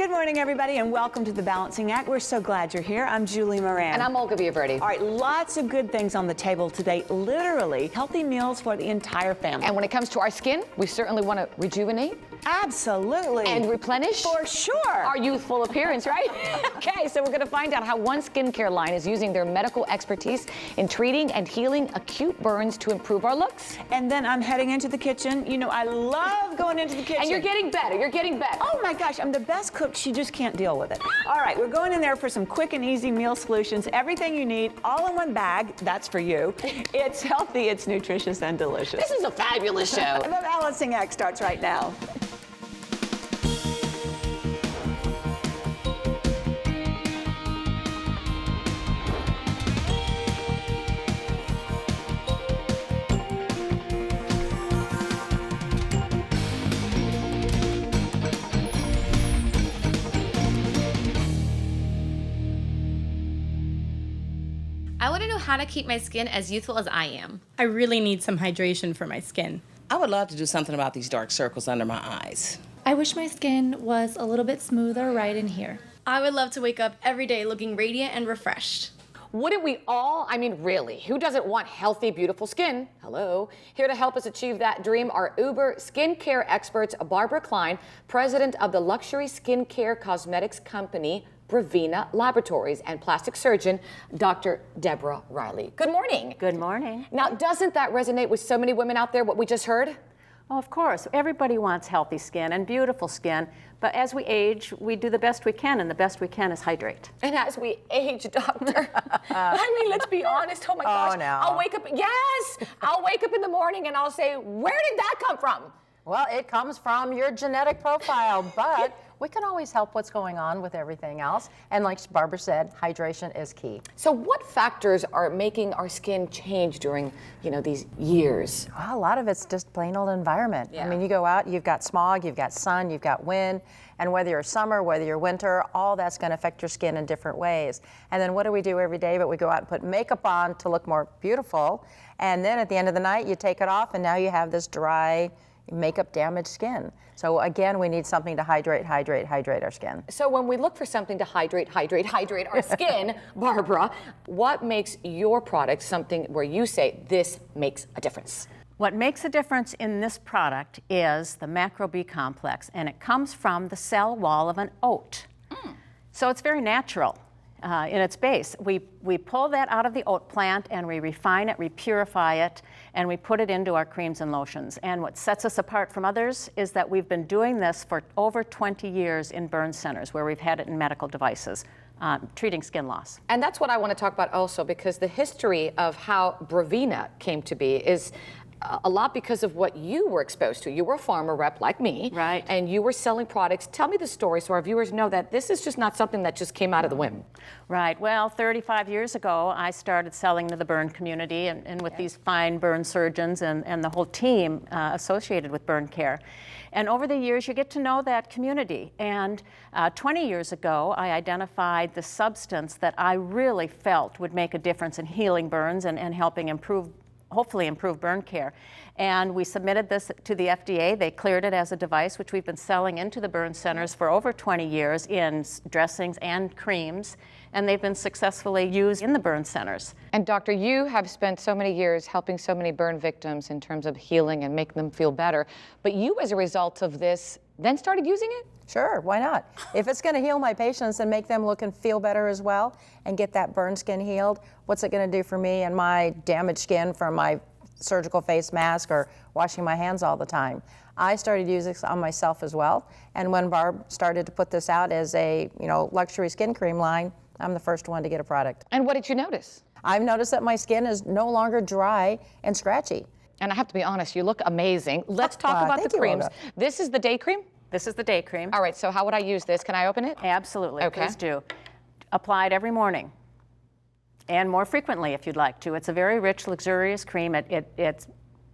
Good morning, everybody, and welcome to The Balancing Act. We're so glad you're here. I'm Julie Moran. And I'm Olga Villaverdi. All right, lots of good things on the table today. Literally, healthy meals for the entire family. And when it comes to our skin, we certainly want to rejuvenate. Absolutely. And replenish. For sure. Our youthful appearance, right? Okay, so we're going to find out how one skincare line is using their medical expertise in treating and healing acute burns to improve our looks. And then I'm heading into the kitchen. You know, I love going into the kitchen. And you're getting better. You're getting better. Oh my gosh, I'm the best cook. She just can't deal with it. All right, we're going in there for some quick and easy meal solutions. Everything you need, all in one bag. That's for you. It's healthy, it's nutritious, and delicious. This is a fabulous show. The Balancing Act starts right now. I want to know how to keep my skin as youthful as I am. I really need some hydration for my skin. I would love to do something about these dark circles under my eyes. I wish my skin was a little bit smoother right in here. I would love to wake up every day looking radiant and refreshed. Wouldn't we all? I mean, really, who doesn't want healthy, beautiful skin? Hello. Here to help us achieve that dream are Uber skincare experts Barbara Klein, president of the luxury skincare cosmetics company Bravina Laboratories, and plastic surgeon Dr. Deborah Riley. Good morning. Good morning. Now, doesn't that resonate with so many women out there, what we just heard? Oh, of course. Everybody wants healthy skin and beautiful skin, but as we age, we do the best we can, and the best we can is hydrate. And as we age, doctor, I mean, let's be honest. Oh my gosh. no. I'll wake up, I'll wake up in the morning and I'll say, where did that come from? Well, it comes from your genetic profile, but we can always help what's going on with everything else. And like Barbara said, hydration is key. So what factors are making our skin change during, these years? Well, a lot of it's just plain old environment. Yeah. I mean, you go out, you've got smog, you've got sun, you've got wind, and whether you're summer, whether you're winter, all that's going to affect your skin in different ways. And then what do we do every day? But we go out and put makeup on to look more beautiful. And then at the end of the night, you take it off, and now you have this dry, makeup damaged skin. So again, we need something to hydrate our skin. So when we look for something to hydrate our skin, Barbara, what makes your product something where you say this makes a difference? What makes a difference in this product is the macro B complex, and it comes from the cell wall of an oat. So it's very natural in its base. We pull that out of the oat plant and we refine it, we purify it, and we put it into our creams and lotions. And what sets us apart from others is that we've been doing this for over 20 years in burn centers where we've had it in medical devices, treating skin loss. And that's what I want to talk about also, because the history of how Bravina came to be is a lot because of what you were exposed to. You were a pharma rep like me. Right. And you were selling products. Tell me the story so our viewers know that this is just not something that just came out of the whim. Right. Well, 35 years ago, I started selling to the burn community and with these fine burn surgeons and the whole team associated with burn care. And over the years, you get to know that community. And 20 years ago, I identified the substance that I really felt would make a difference in healing burns and helping hopefully improve burn care. And we submitted this to the FDA. They cleared it as a device, which we've been selling into the burn centers for over 20 years in dressings and creams, and they've been successfully used in the burn centers. And doctor, you have spent so many years helping so many burn victims in terms of healing and making them feel better, but you, as a result of this, then started using it? Sure, why not? If it's going to heal my patients and make them look and feel better as well and get that burn skin healed, what's it going to do for me and my damaged skin from my surgical face mask or washing my hands all the time? I started using this on myself as well, and when Barb started to put this out as a luxury skin cream line, I'm the first one to get a product. And what did you notice? I've noticed that my skin is no longer dry and scratchy. And I have to be honest, you look amazing. Let's talk about the creams. This is the day cream? This is the day cream. All right, so how would I use this? Can I open it? Absolutely, Okay. Please do. Apply it every morning and more frequently if you'd like to. It's a very rich, luxurious cream. It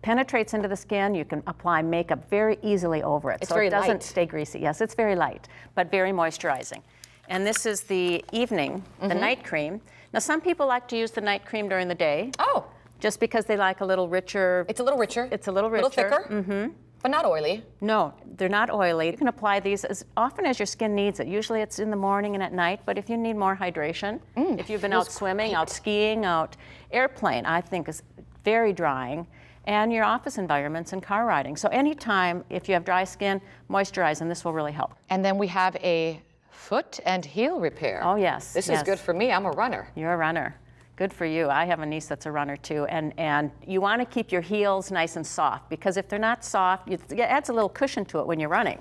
penetrates into the skin. You can apply makeup very easily over it. It's so very it doesn't light. stay greasy. Yes, it's very light, but very moisturizing. And this is the evening, the night cream. Now, some people like to use the night cream during the day. Oh. Just because they like a little richer. It's a little richer. It's a little richer. A little thicker. But not oily. No, they're not oily. You can apply these as often as your skin needs it. Usually it's in the morning and at night, but if you need more hydration, if you've been out swimming, out skiing, out airplane, I think is very drying, and your office environments and car riding. So anytime, if you have dry skin, moisturize, and this will really help. And then we have a foot and heel repair. Oh, yes. This is good for me. I'm a runner. You're a runner. Good for you. I have a niece that's a runner too. And you want to keep your heels nice and soft, because if they're not soft, it adds a little cushion to it when you're running.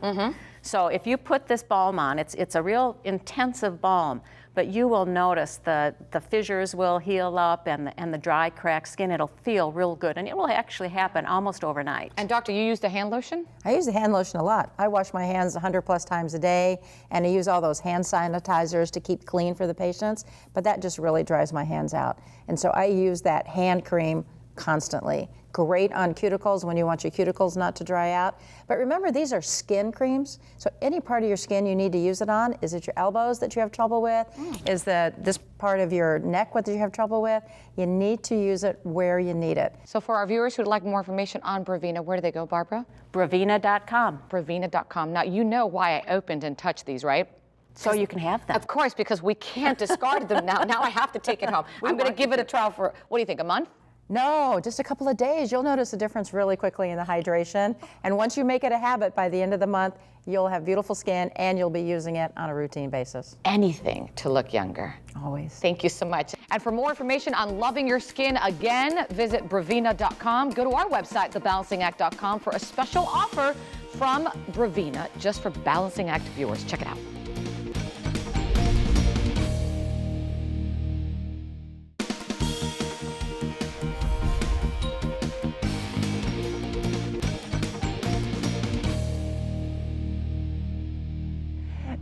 So if you put this balm on, it's a real intensive balm, but you will notice the fissures will heal up and the dry, cracked skin. It'll feel real good, and it will actually happen almost overnight. And doctor, you use the hand lotion? I use the hand lotion a lot. I wash my hands 100+ times a day, and I use all those hand sanitizers to keep clean for the patients, but that just really dries my hands out. And so I use that hand cream constantly. Great on cuticles when you want your cuticles not to dry out. But remember, these are skin creams, so any part of your skin you need to use it on. Is it your elbows that you have trouble with? Is this part of your neck what you have trouble with? You need to use it where you need it. So for our viewers who'd like more information on Bravina, where do they go, Barbara? Bravina.com. Bravina.com. Now, you know why I opened and touched these, right? So you can have them. Of course, because we can't discard them now. Now I have to take it home. I'm going to give it a trial for, what do you think, a month? No, just a couple of days. You'll notice a difference really quickly in the hydration. And once you make it a habit, by the end of the month, you'll have beautiful skin and you'll be using it on a routine basis. Anything to look younger. Always. Thank you so much. And for more information on loving your skin again, visit Bravina.com. Go to our website, thebalancingact.com, for a special offer from Bravina just for Balancing Act viewers. Check it out.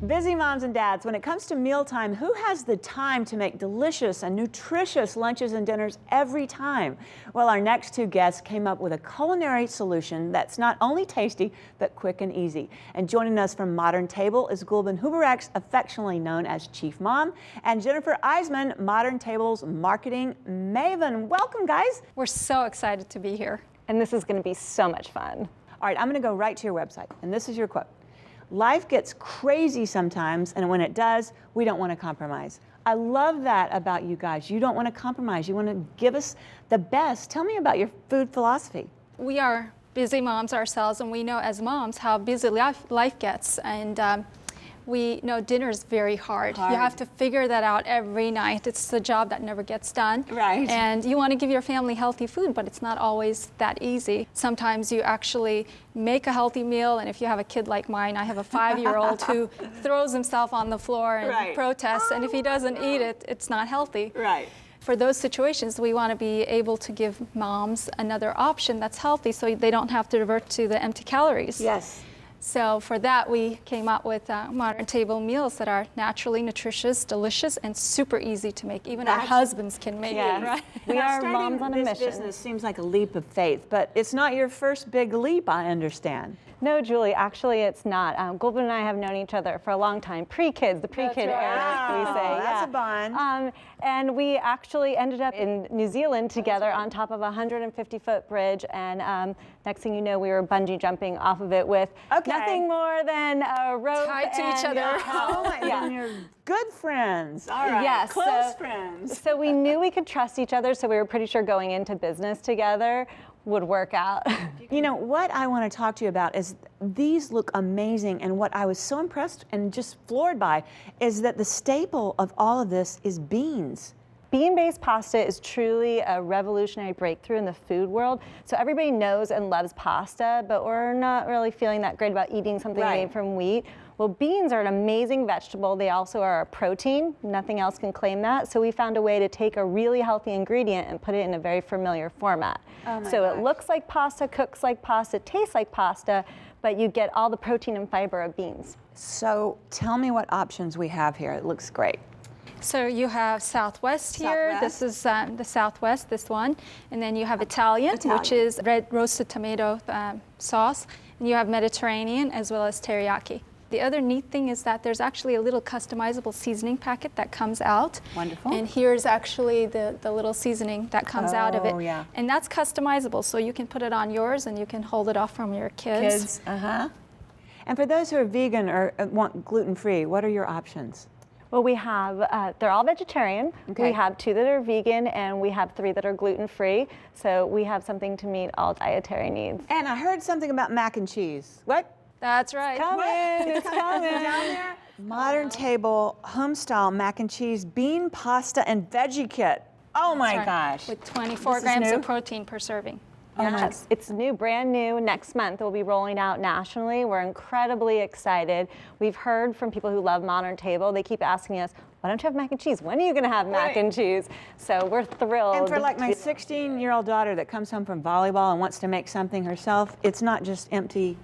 Busy moms and dads, when it comes to mealtime, who has the time to make delicious and nutritious lunches and dinners every time? Well, our next two guests came up with a culinary solution that's not only tasty, but quick and easy. And joining us from Modern Table is Gulben Huberex, affectionately known as Chief Mom, and Jennifer Eisman, Modern Table's marketing maven. Welcome, guys. We're so excited to be here. And this is going to be so much fun. All right, I'm going to go right to your website, and this is your quote. Life gets crazy sometimes, and when it does, we don't want to compromise. I love that about you guys. You don't want to compromise. You want to give us the best. Tell me about your food philosophy. We are busy moms ourselves, and we know as moms how busy life gets. And we know dinner is very hard. You have to figure that out every night. It's the job that never gets done. Right. And you want to give your family healthy food, but it's not always that easy. Sometimes you actually make a healthy meal, and if you have a kid like mine, I have a 5-year-old who throws himself on the floor and protests, and if he doesn't eat it, it's not healthy. Right. For those situations, we want to be able to give moms another option that's healthy so they don't have to revert to the empty calories. Yes. So for that, we came up with Modern Table meals that are naturally nutritious, delicious, and super easy to make. Even our husbands can make it, right? We are moms on a mission. This business seems like a leap of faith, but it's not your first big leap, I understand. No, Julie, actually it's not. Gulben and I have known each other for a long time, pre-kids, the pre-kid era, we say. That's a bond. And we actually ended up in New Zealand together on top of a 150-foot bridge, and next thing you know, we were bungee jumping off of it with nothing more than a rope tied to each other. Oh my God, you're good friends. All right, yes, close friends. So we knew we could trust each other, so we were pretty sure going into business together would work out. You know, what I want to talk to you about is these look amazing, and what I was so impressed and just floored by is that the staple of all of this is beans. Bean-based pasta is truly a revolutionary breakthrough in the food world. So everybody knows and loves pasta, but we're not really feeling that great about eating something made from wheat. Well, beans are an amazing vegetable. They also are a protein. Nothing else can claim that. So we found a way to take a really healthy ingredient and put it in a very familiar format. So it looks like pasta, cooks like pasta, tastes like pasta, but you get all the protein and fiber of beans. So tell me what options we have here. It looks great. So you have Southwest here. This is the Southwest, this one. And then you have Italian, which is red roasted tomato sauce. And you have Mediterranean as well as teriyaki. The other neat thing is that there's actually a little customizable seasoning packet that comes out. Wonderful. And here's actually the little seasoning that comes out of it. Oh, yeah. And that's customizable, so you can put it on yours and you can hold it off from your kids. And for those who are vegan or want gluten-free, what are your options? Well, we have, they're all vegetarian. Okay. We have 2 that are vegan, and we have 3 that are gluten-free. So we have something to meet all dietary needs. And I heard something about mac and cheese. What? That's right. It's coming. Down there? Modern Table, home-style mac and cheese, bean, pasta, and veggie kit. Oh my That's right. gosh. With 24 This is grams new? of protein per serving. Yes, it's new, brand new. Next month we'll be rolling out nationally. We're incredibly excited. We've heard from people who love Modern Table. They keep asking us, why don't you have mac and cheese? When are you going to have mac and cheese? So we're thrilled. And for like my 16-year-old daughter that comes home from volleyball and wants to make something herself, it's not just empty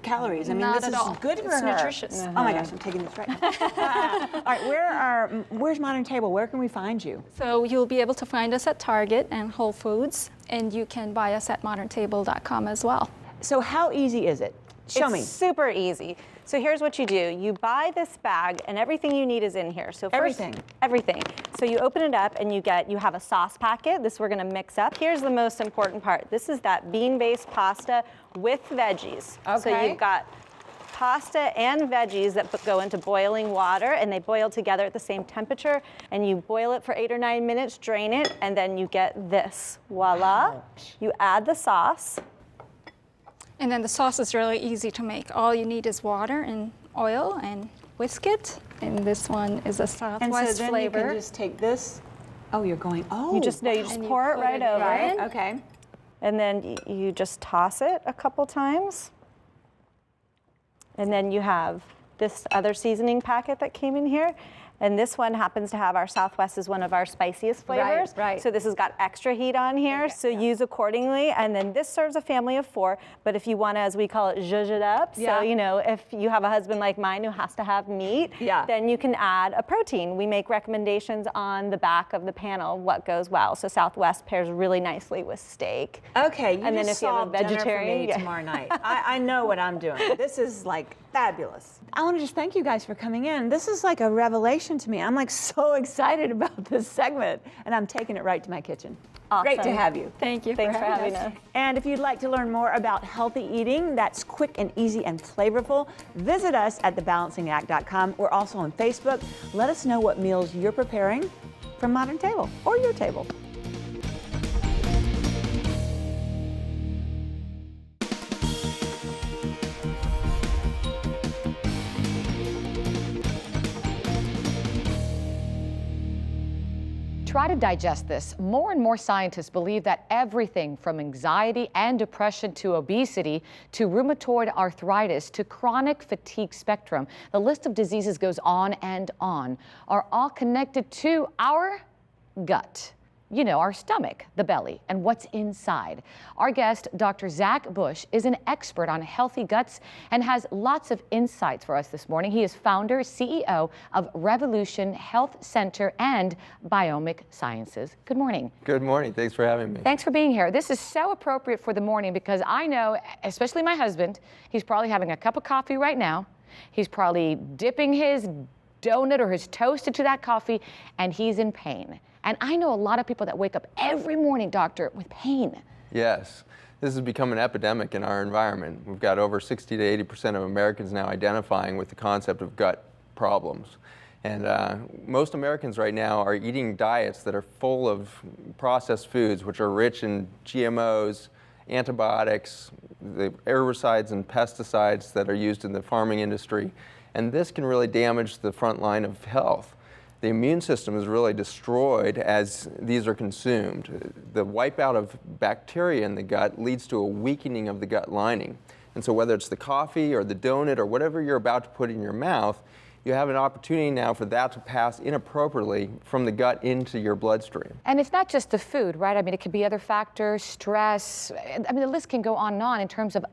calories. I mean, Not this at is all. good for It's her. nutritious. Oh my gosh, I'm taking this right now. All right, where's Modern Table? Where can we find you? So you'll be able to find us at Target and Whole Foods, and you can buy us at moderntable.com as well. So how easy is it? Show me. It's super easy. So here's what you do. You buy this bag, and everything you need is in here. So first, Everything? Everything. So you open it up, and you have a sauce packet. This we're going to mix up. Here's the most important part. This is that bean-based pasta with veggies. So Okay. you've got pasta and veggies that go into boiling water, and they boil together at the same temperature, and you boil it for 8 or 9 minutes, drain it, and then you get this. Voila. You add the sauce. And then the sauce is really easy to make. All you need is water and oil and whisk it. And this one is a And so Southwest then flavor. you can just take this. Oh, you're going, oh. You just And pour it put right it over. in. Okay. And then you just toss it a couple times. And then you have this other seasoning packet that came in here. And this one happens to have our Southwest is one of our spiciest flavors. right. So this has got extra heat on here, so use accordingly. And then this serves a family of 4, but if you want to, as we call it, zhuzh it up, Yeah. so you know, if you have a husband like mine who has to have meat, Yeah. then you can add a protein. We make recommendations on the back of the panel, what goes well. So Southwest pairs really nicely with steak. Okay, you And then just if you have a solved dinner vegetarian, for me yeah. tomorrow night. I know what I'm doing. This is like fabulous. I want to just thank you guys for coming in. This is like a revelation to me. I'm like so excited about this segment, and I'm taking it right to my kitchen. Great to Awesome. have you. Thank you Thanks for having us. us. And if you'd like to learn more about healthy eating that's quick and easy and flavorful, visit us at thebalancingact.com. We're also on Facebook. Let us know what meals you're preparing from Modern Table or your table. Try to digest this. More and more scientists believe that everything from anxiety and depression to obesity to rheumatoid arthritis to chronic fatigue spectrum, the list of diseases goes on and on, are all connected to our gut. You know, our stomach, the belly, and what's inside. Our guest, Dr. Zach Bush, is an expert on healthy guts and has lots of insights for us this morning. He is founder, CEO of Revolution Health Center and Biomic Sciences. Good morning. Good morning. Thanks for having me. Thanks for being here. This is so appropriate for the morning because I know, especially my husband, he's probably having a cup of coffee right now. He's probably dipping his donut or his toast into that coffee, and he's in pain. And I know a lot of people that wake up every morning, doctor, with pain. Yes, this has become an epidemic in our environment. We've got over 60 to 80% of Americans now identifying with the concept of gut problems. And most Americans right now are eating diets that are full of processed foods, which are rich in GMOs, antibiotics, the herbicides and pesticides that are used in the farming industry. And this can really damage the front line of health. The immune system is really destroyed as these are consumed. The wipeout of bacteria in the gut leads to a weakening of the gut lining. And so whether it's the coffee or the donut or whatever you're about to put in your mouth, you have an opportunity now for that to pass inappropriately from the gut into your bloodstream. And it's not just the food, right? I mean, it could be other factors, stress. I mean, the list can go on and on in terms of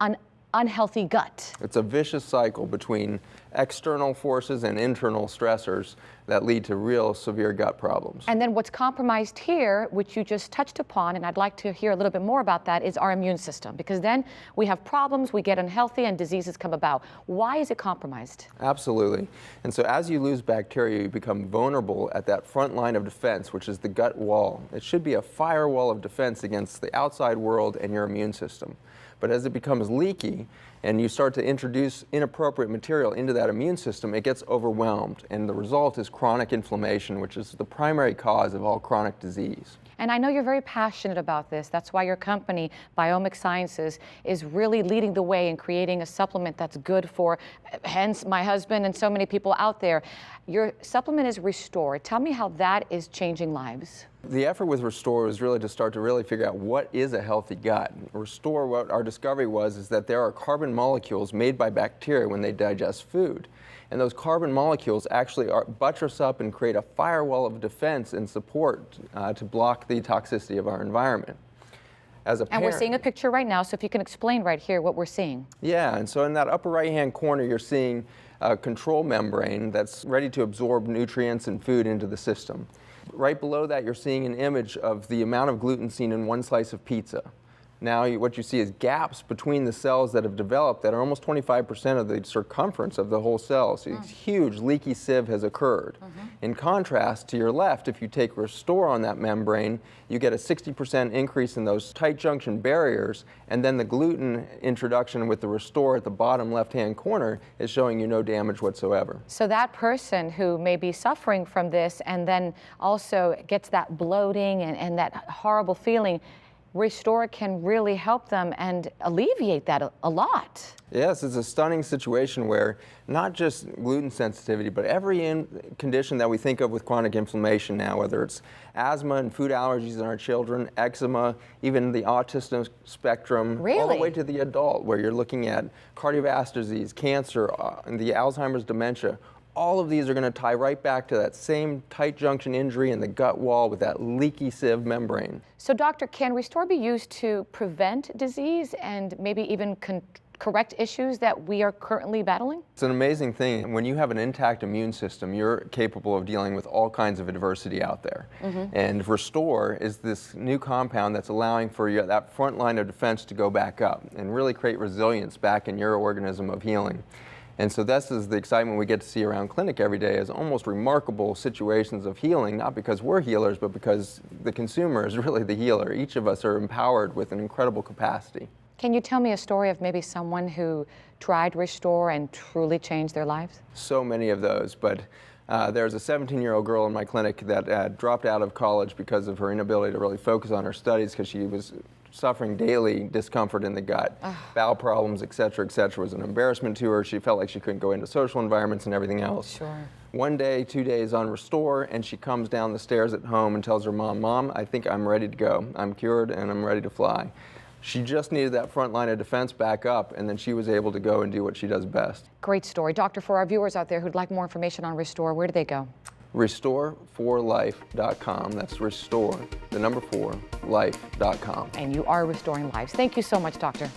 unhealthy gut. It's a vicious cycle between external forces and internal stressors that lead to real severe gut problems. And then what's compromised here, which you just touched upon, and I'd like to hear a little bit more about that, is our immune system, because then we have problems, we get unhealthy, and diseases come about. Why is it compromised? Absolutely. And so as you lose bacteria, you become vulnerable at that front line of defense, which is the gut wall. It should be a firewall of defense against the outside world and your immune system. But as it becomes leaky and you start to introduce inappropriate material into that immune system, it gets overwhelmed. And the result is chronic inflammation, which is the primary cause of all chronic disease. And I know you're very passionate about this. That's why your company, Biomic Sciences, is really leading the way in creating a supplement that's good for, hence, my husband and so many people out there. Your supplement is Restore. Tell me how that is changing lives. The effort with Restore was really to start to really figure out what is a healthy gut. Restore, what our discovery was, is that there are carbon molecules made by bacteria when they digest food. And those carbon molecules actually buttress up and create a firewall of defense and support to block the toxicity of our environment. As a and we're seeing a picture right now, so if you can explain right here what we're seeing. Yeah, and so in that upper right-hand corner, you're seeing a control membrane that's ready to absorb nutrients and food into the system. Right below that, you're seeing an image of the amount of gluten seen in one slice of pizza. Now what you see is gaps between the cells that have developed that are almost 25% of the circumference of the whole cell. So a huge leaky sieve has occurred. In contrast, to your left, if you take Restore on that membrane, you get a 60% increase in those tight junction barriers, and then the gluten introduction with the Restore at the bottom left-hand corner is showing you no damage whatsoever. So that person who may be suffering from this and then also gets that bloating and that horrible feeling, Restore can really help them and alleviate that a lot. Yes, it's a stunning situation where not just gluten sensitivity, but every condition that we think of with chronic inflammation now, whether it's asthma and food allergies in our children, eczema, even the autism spectrum, all the way to the adult, where you're looking at cardiovascular disease, cancer, and the Alzheimer's dementia. All of these are going to tie right back to that same tight junction injury in the gut wall with that leaky sieve membrane. So, doctor, can Restore be used to prevent disease and maybe even correct issues that we are currently battling? It's an amazing thing. When you have an intact immune system, you're capable of dealing with all kinds of adversity out there. And Restore is this new compound that's allowing for that front line of defense to go back up and really create resilience back in your organism of healing. And so this is the excitement we get to see around clinic every day, is almost remarkable situations of healing, not because we're healers, but because the consumer is really the healer. Each of us are empowered with an incredible capacity. Can you tell me a story of maybe someone who tried Restore and truly changed their lives? So many of those, but there's a 17-year-old girl in my clinic that dropped out of college because of her inability to really focus on her studies, because she was suffering daily discomfort in the gut, bowel problems, et cetera, was an embarrassment to her. She felt like she couldn't go into social environments and everything else. One day, 2 days on Restore, and she comes down the stairs at home and tells her mom, "Mom, I think I'm ready to go. I'm cured and I'm ready to fly." She just needed that front line of defense back up, and then she was able to go and do what she does best. Great story. Doctor, for our viewers out there who'd like more information on Restore, where do they go? Restore4life.com. That's Restore, the number 4, life.com. And you are restoring lives. Thank you so much, doctor.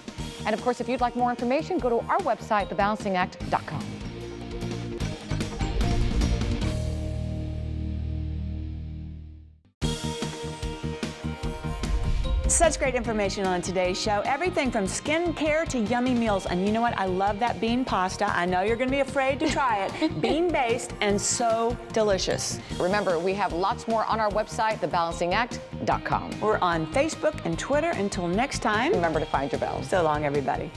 And of course, if you'd like more information, go to our website, thebalancingact.com. Such great information on today's show. Everything from skincare to yummy meals. And you know what? I love that bean pasta. I know you're going to be afraid to try it. Bean-based and so delicious. Remember, we have lots more on our website, thebalancingact.com. We're on Facebook and Twitter. Until next time, remember to find your bells. So long, everybody.